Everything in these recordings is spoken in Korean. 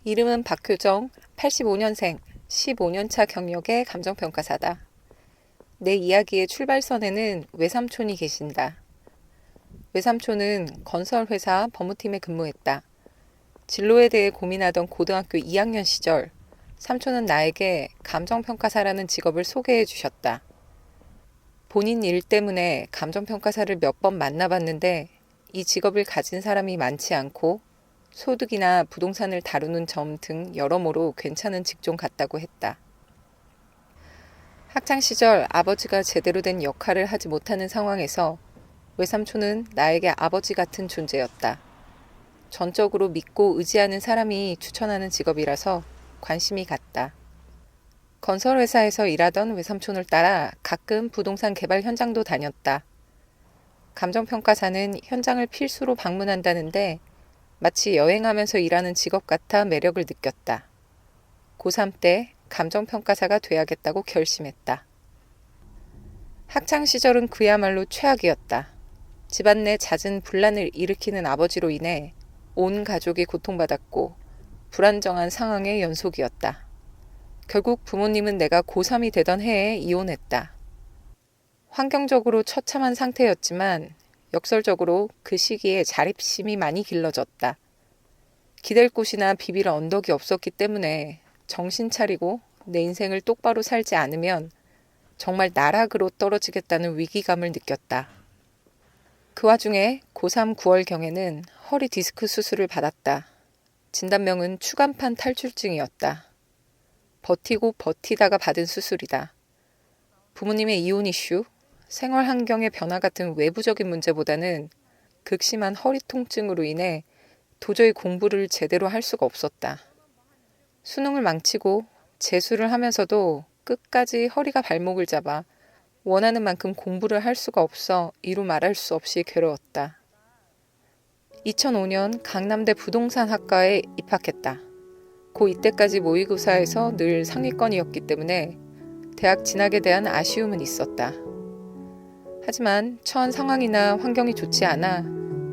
이름은 박효정, 85년생, 15년차 경력의 감정평가사다. 내 이야기의 출발선에는 외삼촌이 계신다. 외삼촌은 건설회사 법무팀에 근무했다. 진로에 대해 고민하던 고등학교 2학년 시절, 삼촌은 나에게 감정평가사라는 직업을 소개해 주셨다. 본인 일 때문에 감정평가사를 몇 번 만나봤는데 이 직업을 가진 사람이 많지 않고 소득이나 부동산을 다루는 점 등 여러모로 괜찮은 직종 같다고 했다. 학창시절 아버지가 제대로 된 역할을 하지 못하는 상황에서 외삼촌은 나에게 아버지 같은 존재였다. 전적으로 믿고 의지하는 사람이 추천하는 직업이라서 관심이 갔다. 건설회사에서 일하던 외삼촌을 따라 가끔 부동산 개발 현장도 다녔다. 감정평가사는 현장을 필수로 방문한다는데 마치 여행하면서 일하는 직업 같아 매력을 느꼈다. 고3 때 감정평가사가 돼야겠다고 결심했다. 학창시절은 그야말로 최악이었다. 집안 내 잦은 분란을 일으키는 아버지로 인해 온 가족이 고통받았고 불안정한 상황의 연속이었다. 결국 부모님은 내가 고3이 되던 해에 이혼했다. 환경적으로 처참한 상태였지만 역설적으로 그 시기에 자립심이 많이 길러졌다. 기댈 곳이나 비빌 언덕이 없었기 때문에 정신 차리고 내 인생을 똑바로 살지 않으면 정말 나락으로 떨어지겠다는 위기감을 느꼈다. 그 와중에 고3 9월경에는 허리 디스크 수술을 받았다. 진단명은 추간판 탈출증이었다. 버티고 버티다가 받은 수술이다. 부모님의 이혼 이슈, 생활 환경의 변화 같은 외부적인 문제보다는 극심한 허리 통증으로 인해 도저히 공부를 제대로 할 수가 없었다. 수능을 망치고 재수를 하면서도 끝까지 허리가 발목을 잡아 원하는 만큼 공부를 할 수가 없어 이루 말할 수 없이 괴로웠다. 2005년 강남대 부동산학과에 입학했다. 고 이때까지 모의고사에서 늘 상위권이었기 때문에 대학 진학에 대한 아쉬움은 있었다. 하지만 처한 상황이나 환경이 좋지 않아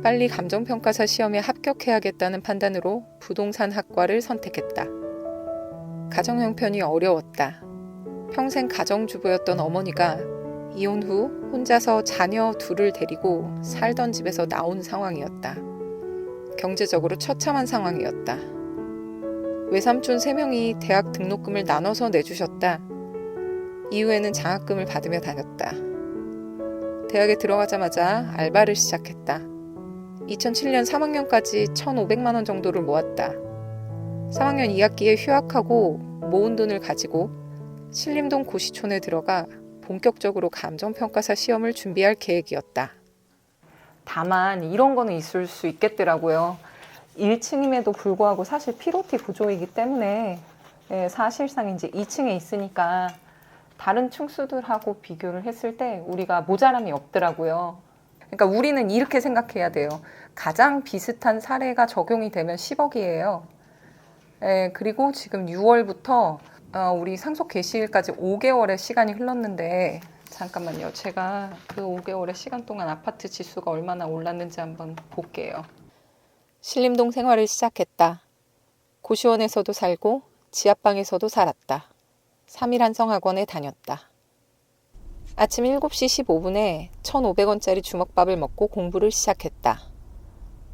빨리 감정평가사 시험에 합격해야겠다는 판단으로 부동산학과를 선택했다. 가정 형편이 어려웠다. 평생 가정주부였던 어머니가 이혼 후 혼자서 자녀 둘을 데리고 살던 집에서 나온 상황이었다. 경제적으로 처참한 상황이었다. 외삼촌 3명이 대학 등록금을 나눠서 내주셨다. 이후에는 장학금을 받으며 다녔다. 대학에 들어가자마자 알바를 시작했다. 2007년 3학년까지 1,500만 원 정도를 모았다. 3학년 2학기에 휴학하고 모은 돈을 가지고 신림동 고시촌에 들어가 본격적으로 감정평가사 시험을 준비할 계획이었다. 다만 이런 거는 있을 수 있겠더라고요. 1층임에도 불구하고 사실 피로티 구조이기 때문에 사실상 이제 2층에 있으니까 다른 층수들하고 비교를 했을 때 우리가 모자람이 없더라고요. 그러니까 우리는 이렇게 생각해야 돼요. 가장 비슷한 사례가 적용이 되면 10억이에요. 그리고 지금 6월부터 우리 상속 개시일까지 5개월의 시간이 흘렀는데 잠깐만요. 제가 그 5개월의 시간 동안 아파트 지수가 얼마나 올랐는지 한번 볼게요. 신림동 생활을 시작했다. 고시원에서도 살고 지하방에서도 살았다. 3일 한성학원에 다녔다. 아침 7시 15분에 1,500원짜리 주먹밥을 먹고 공부를 시작했다.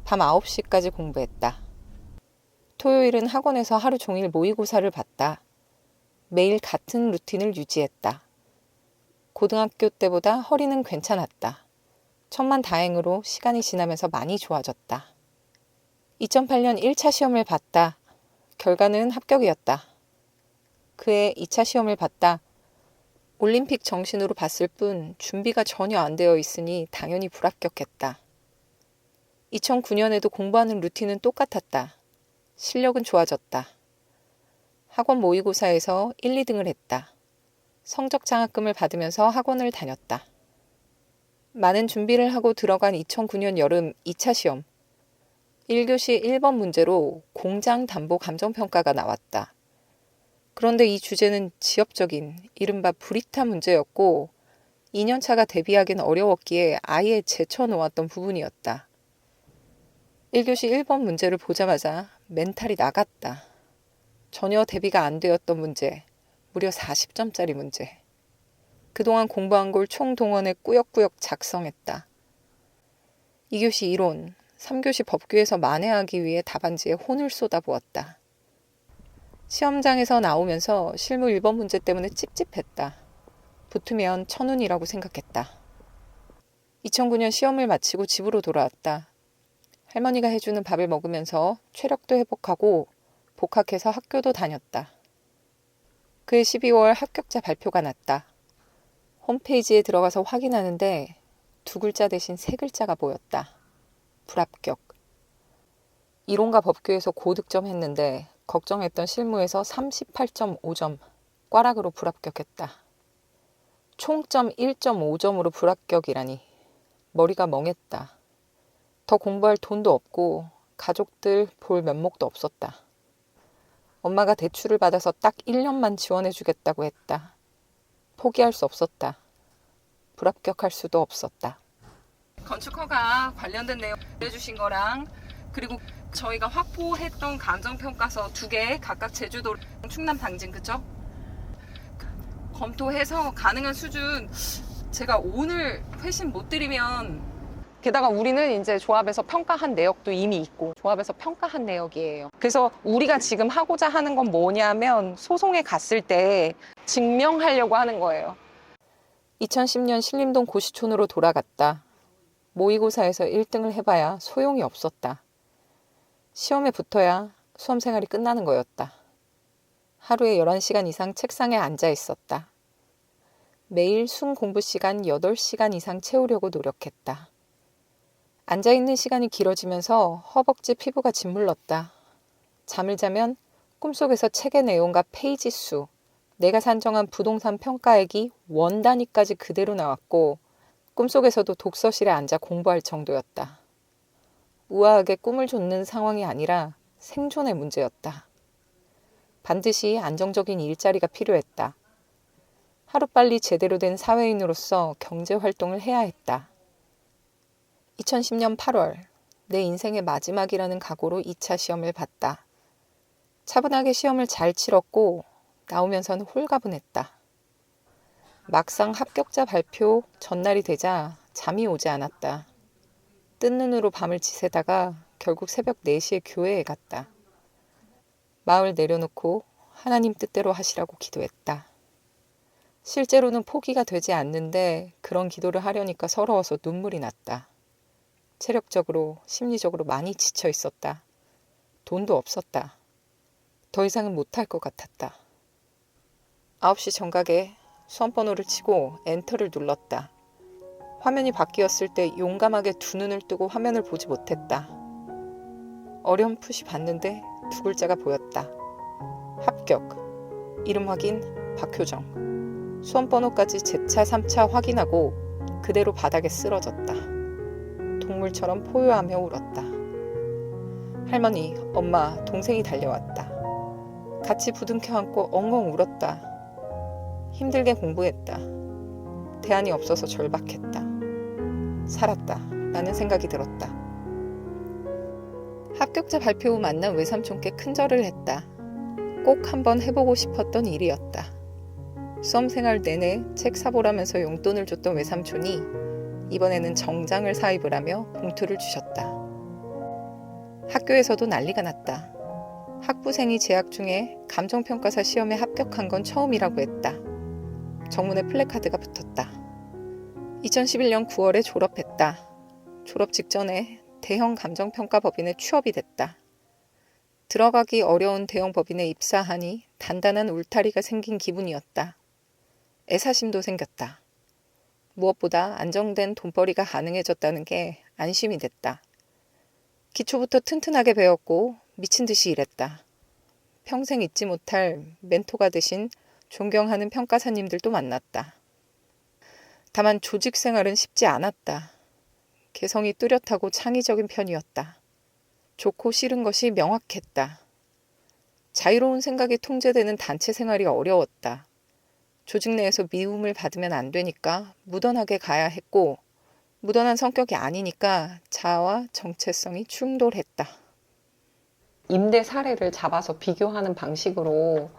밤 9시까지 공부했다. 토요일은 학원에서 하루 종일 모의고사를 봤다. 매일 같은 루틴을 유지했다. 고등학교 때보다 허리는 괜찮았다. 천만다행으로 시간이 지나면서 많이 좋아졌다. 2008년 1차 시험을 봤다. 결과는 합격이었다. 그해 2차 시험을 봤다. 올림픽 정신으로 봤을 뿐 준비가 전혀 안 되어 있으니 당연히 불합격했다. 2009년에도 공부하는 루틴은 똑같았다. 실력은 좋아졌다. 학원 모의고사에서 1, 2등을 했다. 성적 장학금을 받으면서 학원을 다녔다. 많은 준비를 하고 들어간 2009년 여름 2차 시험. 1교시 1번 문제로 공장 담보 감정평가가 나왔다. 그런데 이 주제는 지엽적인 이른바 브리타 문제였고 2년차가 대비하기는 어려웠기에 아예 제쳐놓았던 부분이었다. 1교시 1번 문제를 보자마자 멘탈이 나갔다. 전혀 대비가 안 되었던 문제, 무려 40점짜리 문제. 그동안 공부한 걸 총동원해 꾸역꾸역 작성했다. 2교시 이론, 3교시 법규에서 만회하기 위해 답안지에 혼을 쏟아부었다. 시험장에서 나오면서 실무 1번 문제 때문에 찝찝했다. 붙으면 천운이라고 생각했다. 2009년 시험을 마치고 집으로 돌아왔다. 할머니가 해주는 밥을 먹으면서 체력도 회복하고 복학해서 학교도 다녔다. 그해 12월 합격자 발표가 났다. 홈페이지에 들어가서 확인하는데 2글자 대신 3글자가 보였다. 불합격. 이론과 법규에서 고득점 했는데 걱정했던 실무에서 38.5점, 꽈락으로 불합격했다. 총점 1.5점으로 불합격이라니 머리가 멍했다. 더 공부할 돈도 없고 가족들 볼 면목도 없었다. 엄마가 대출을 받아서 딱 1년만 지원해주겠다고 했다. 포기할 수 없었다. 불합격할 수도 없었다. 건축허가 관련된 내용 해주신 거랑 그리고 저희가 확보했던 감정평가서 2개 각각 제주도, 충남 당진 그쵸? 검토해서 가능한 수준 제가 오늘 회신 못 드리면 게다가 우리는 이제 조합에서 평가한 내역도 이미 있고 조합에서 평가한 내역이에요. 그래서 우리가 지금 하고자 하는 건 뭐냐면 소송에 갔을 때 증명하려고 하는 거예요. 2010년 신림동 고시촌으로 돌아갔다. 모의고사에서 1등을 해봐야 소용이 없었다. 시험에 붙어야 수험생활이 끝나는 거였다. 하루에 11시간 이상 책상에 앉아 있었다. 매일 순 공부 시간 8시간 이상 채우려고 노력했다. 앉아있는 시간이 길어지면서 허벅지 피부가 짓물렀다. 잠을 자면 꿈속에서 책의 내용과 페이지 수, 내가 산정한 부동산 평가액이 원 단위까지 그대로 나왔고 꿈속에서도 독서실에 앉아 공부할 정도였다. 우아하게 꿈을 좇는 상황이 아니라 생존의 문제였다. 반드시 안정적인 일자리가 필요했다. 하루빨리 제대로 된 사회인으로서 경제활동을 해야 했다. 2010년 8월, 내 인생의 마지막이라는 각오로 2차 시험을 봤다. 차분하게 시험을 잘 치렀고 나오면서는 홀가분했다. 막상 합격자 발표 전날이 되자 잠이 오지 않았다. 뜬 눈으로 밤을 지새다가 결국 새벽 4시에 교회에 갔다. 마을 내려놓고 하나님 뜻대로 하시라고 기도했다. 실제로는 포기가 되지 않는데 그런 기도를 하려니까 서러워서 눈물이 났다. 체력적으로, 심리적으로 많이 지쳐 있었다. 돈도 없었다. 더 이상은 못할 것 같았다. 9시 정각에 수험번호를 치고 엔터를 눌렀다. 화면이 바뀌었을 때 용감하게 2눈을 뜨고 화면을 보지 못했다. 어렴풋이 봤는데 2글자가 보였다. 합격. 이름 확인 박효정. 수험번호까지 재차 3차 확인하고 그대로 바닥에 쓰러졌다. 동물처럼 포효하며 울었다. 할머니, 엄마, 동생이 달려왔다. 같이 부둥켜 안고 엉엉 울었다. 힘들게 공부했다. 대안이 없어서 절박했다. 살았다. 라는 생각이 들었다. 합격자 발표 후 만난 외삼촌께 큰절을 했다. 꼭 한번 해보고 싶었던 일이었다. 수험생활 내내 책 사보라면서 용돈을 줬던 외삼촌이 이번에는 정장을 사입을 하며 봉투를 주셨다. 학교에서도 난리가 났다. 학부생이 재학 중에 감정평가사 시험에 합격한 건 처음이라고 했다. 정문에 플래카드가 붙었다. 2011년 9월에 졸업했다. 졸업 직전에 대형 감정평가법인에 취업이 됐다. 들어가기 어려운 대형 법인에 입사하니 단단한 울타리가 생긴 기분이었다. 애사심도 생겼다. 무엇보다 안정된 돈벌이가 가능해졌다는 게 안심이 됐다. 기초부터 튼튼하게 배웠고 미친 듯이 일했다. 평생 잊지 못할 멘토가 되신 존경하는 평가사님들도 만났다. 다만 조직 생활은 쉽지 않았다. 개성이 뚜렷하고 창의적인 편이었다. 좋고 싫은 것이 명확했다. 자유로운 생각이 통제되는 단체 생활이 어려웠다. 조직 내에서 미움을 받으면 안 되니까 무던하게 가야 했고 무던한 성격이 아니니까 자아와 정체성이 충돌했다. 임대 사례를 잡아서 비교하는 방식으로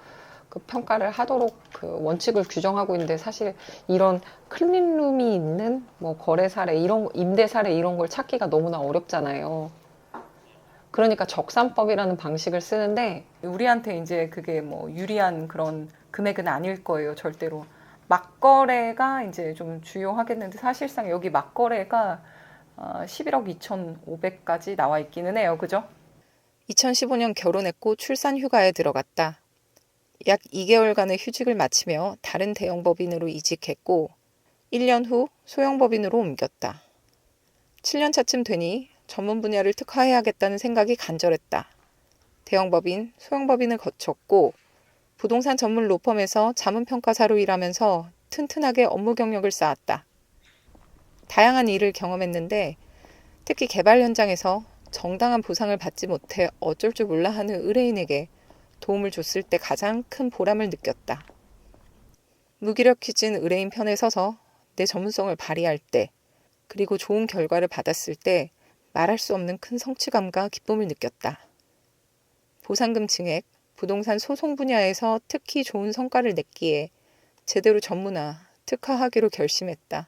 그 평가를 하도록 그 원칙을 규정하고 있는데, 사실 이런 클린룸이 있는 뭐 거래 사례, 이런 임대 사례 이런 걸 찾기가 너무나 어렵잖아요. 그러니까 적산법이라는 방식을 쓰는데, 우리한테 이제 그게 뭐 유리한 그런 금액은 아닐 거예요, 절대로. 막거래가 이제 좀 주요하겠는데, 사실상 여기 막거래가 11억 2,500까지 나와 있기는 해요. 그죠? 2015년 결혼했고 출산 휴가에 들어갔다. 약 2개월간의 휴직을 마치며 다른 대형법인으로 이직했고 1년 후 소형법인으로 옮겼다. 7년 차쯤 되니 전문 분야를 특화해야겠다는 생각이 간절했다. 대형법인, 소형법인을 거쳤고 부동산 전문 로펌에서 자문평가사로 일하면서 튼튼하게 업무 경력을 쌓았다. 다양한 일을 경험했는데 특히 개발 현장에서 정당한 보상을 받지 못해 어쩔 줄 몰라 하는 의뢰인에게 도움을 줬을 때 가장 큰 보람을 느꼈다. 무기력해진 의뢰인 편에 서서 내 전문성을 발휘할 때, 그리고 좋은 결과를 받았을 때 말할 수 없는 큰 성취감과 기쁨을 느꼈다. 보상금 증액, 부동산 소송 분야에서 특히 좋은 성과를 냈기에 제대로 전문화, 특화하기로 결심했다.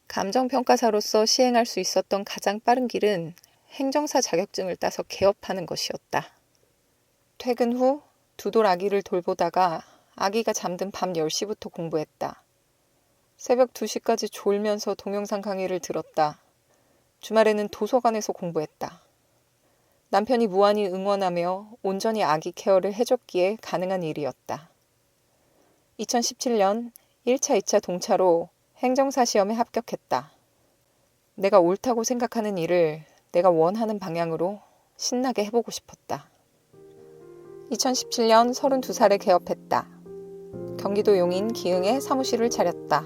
감정평가사로서 시행할 수 있었던 가장 빠른 길은 행정사 자격증을 따서 개업하는 것이었다. 퇴근 후 두돌 아기를 돌보다가 아기가 잠든 밤 10시부터 공부했다. 새벽 2시까지 졸면서 동영상 강의를 들었다. 주말에는 도서관에서 공부했다. 남편이 무한히 응원하며 온전히 아기 케어를 해줬기에 가능한 일이었다. 2017년 1차, 2차 동차로 행정사 시험에 합격했다. 내가 옳다고 생각하는 일을 내가 원하는 방향으로 신나게 해보고 싶었다. 2017년 32살에 개업했다. 경기도 용인 기흥에 사무실을 차렸다.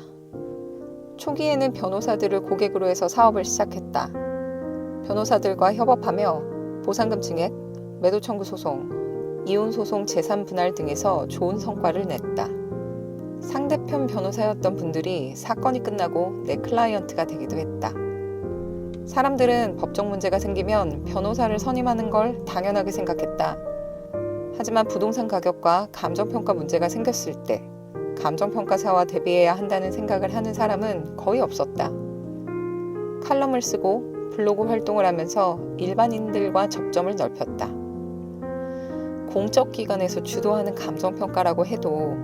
초기에는 변호사들을 고객으로 해서 사업을 시작했다. 변호사들과 협업하며 보상금 증액, 매도 청구 소송, 이혼 소송 재산 분할 등에서 좋은 성과를 냈다. 상대편 변호사였던 분들이 사건이 끝나고 내 클라이언트가 되기도 했다. 사람들은 법적 문제가 생기면 변호사를 선임하는 걸 당연하게 생각했다. 하지만 부동산 가격과 감정평가 문제가 생겼을 때 감정평가사와 대비해야 한다는 생각을 하는 사람은 거의 없었다. 칼럼을 쓰고 블로그 활동을 하면서 일반인들과 접점을 넓혔다. 공적 기관에서 주도하는 감정평가라고 해도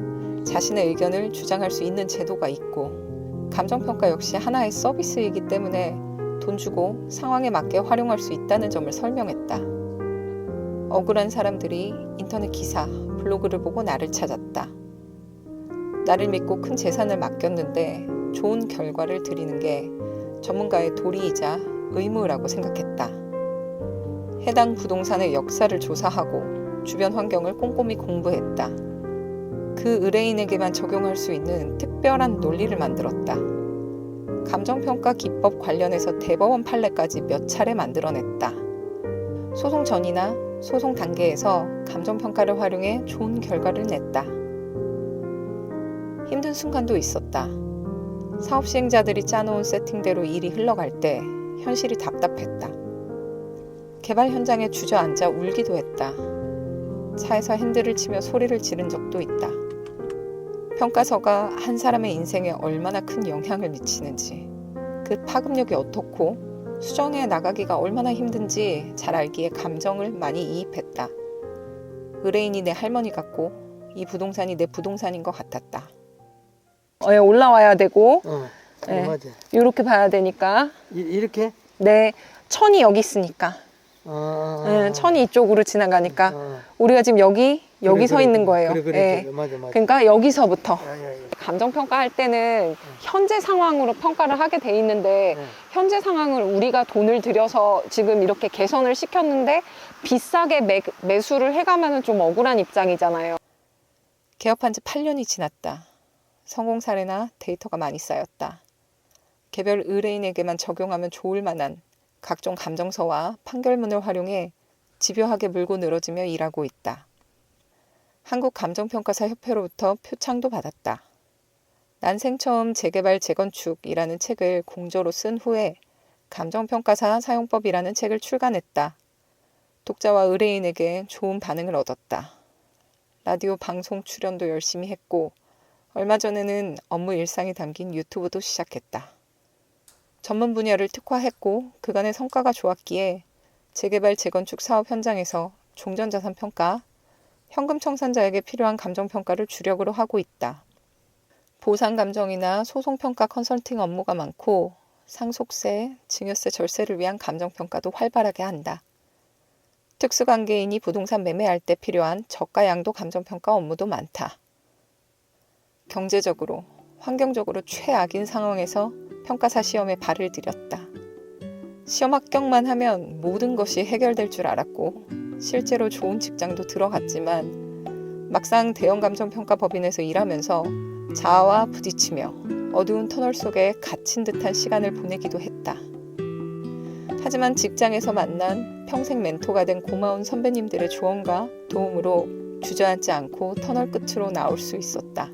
자신의 의견을 주장할 수 있는 제도가 있고, 감정평가 역시 하나의 서비스이기 때문에 돈 주고 상황에 맞게 활용할 수 있다는 점을 설명했다. 억울한 사람들이 인터넷 기사, 블로그를 보고 나를 찾았다. 나를 믿고 큰 재산을 맡겼는데 좋은 결과를 드리는 게 전문가의 도리이자 의무라고 생각했다. 해당 부동산의 역사를 조사하고 주변 환경을 꼼꼼히 공부했다. 그 의뢰인에게만 적용할 수 있는 특별한 논리를 만들었다. 감정평가 기법 관련해서 대법원 판례까지 몇 차례 만들어냈다. 소송 전이나 소송 단계에서 감정평가를 활용해 좋은 결과를 냈다. 힘든 순간도 있었다. 사업 시행자들이 짜놓은 세팅대로 일이 흘러갈 때 현실이 답답했다. 개발 현장에 주저앉아 울기도 했다. 차에서 핸들을 치며 소리를 지른 적도 있다. 평가서가 한 사람의 인생에 얼마나 큰 영향을 미치는지, 그 파급력이 어떻고 수정해 나가기가 얼마나 힘든지 잘 알기에 감정을 많이 이입했다. 의뢰인이 내 할머니 같고 이 부동산이 내 부동산인 것 같았다. 올라와야 되고, 맞아. 이렇게 봐야 되니까. 이렇게? 네, 천이 여기 있으니까. 천이 이쪽으로 지나가니까 우리가 지금 여기 서 있는 거예요. 그래. 맞아. 그러니까 여기서부터. 야. 감정평가할 때는 현재 상황으로 평가를 하게 돼 있는데, 현재 상황을 우리가 돈을 들여서 지금 이렇게 개선을 시켰는데 비싸게 매수를 해가면 좀 억울한 입장이잖아요. 개업한 지 8년이 지났다. 성공 사례나 데이터가 많이 쌓였다. 개별 의뢰인에게만 적용하면 좋을 만한 각종 감정서와 판결문을 활용해 집요하게 물고 늘어지며 일하고 있다. 한국감정평가사 협회로부터 표창도 받았다. 난생 처음 재개발 재건축이라는 책을 공저로 쓴 후에 감정평가사 사용법이라는 책을 출간했다. 독자와 의뢰인에게 좋은 반응을 얻었다. 라디오 방송 출연도 열심히 했고 얼마 전에는 업무 일상이 담긴 유튜브도 시작했다. 전문 분야를 특화했고 그간의 성과가 좋았기에 재개발 재건축 사업 현장에서 종전자산 평가, 현금 청산자에게 필요한 감정평가를 주력으로 하고 있다. 보상감정이나 소송평가 컨설팅 업무가 많고 상속세, 증여세 절세를 위한 감정평가도 활발하게 한다. 특수관계인이 부동산 매매할 때 필요한 저가 양도 감정평가 업무도 많다. 경제적으로, 환경적으로 최악인 상황에서 평가사 시험에 발을 들였다. 시험 합격만 하면 모든 것이 해결될 줄 알았고 실제로 좋은 직장도 들어갔지만 막상 대형 감정평가 법인에서 일하면서 자아와 부딪히며 어두운 터널 속에 갇힌 듯한 시간을 보내기도 했다. 하지만 직장에서 만난 평생 멘토가 된 고마운 선배님들의 조언과 도움으로 주저앉지 않고 터널 끝으로 나올 수 있었다.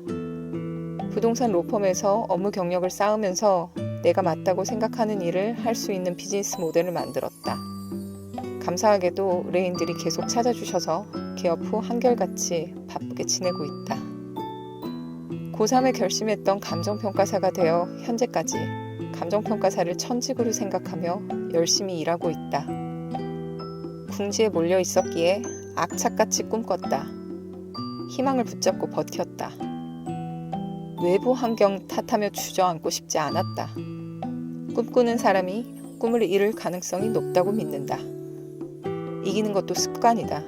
부동산 로펌에서 업무 경력을 쌓으면서 내가 맞다고 생각하는 일을 할 수 있는 비즈니스 모델을 만들었다. 감사하게도 의뢰인들이 계속 찾아주셔서 개업 후 한결같이 바쁘게 지내고 있다. 고3에 결심했던 감정평가사가 되어 현재까지 감정평가사를 천직으로 생각하며 열심히 일하고 있다. 궁지에 몰려 있었기에 악착같이 꿈꿨다. 희망을 붙잡고 버텼다. 외부 환경 탓하며 주저앉고 싶지 않았다. 꿈꾸는 사람이 꿈을 이룰 가능성이 높다고 믿는다. 이기는 것도 습관이다.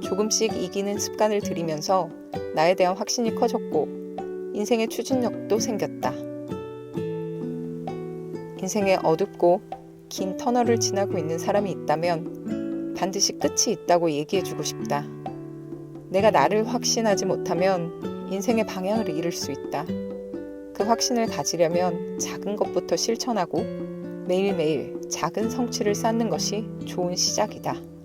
조금씩 이기는 습관을 들이면서 나에 대한 확신이 커졌고 인생의 추진력도 생겼다. 인생에 어둡고 긴 터널을 지나고 있는 사람이 있다면 반드시 끝이 있다고 얘기해주고 싶다. 내가 나를 확신하지 못하면 인생의 방향을 잃을 수 있다. 그 확신을 가지려면 작은 것부터 실천하고 매일매일 작은 성취를 쌓는 것이 좋은 시작이다.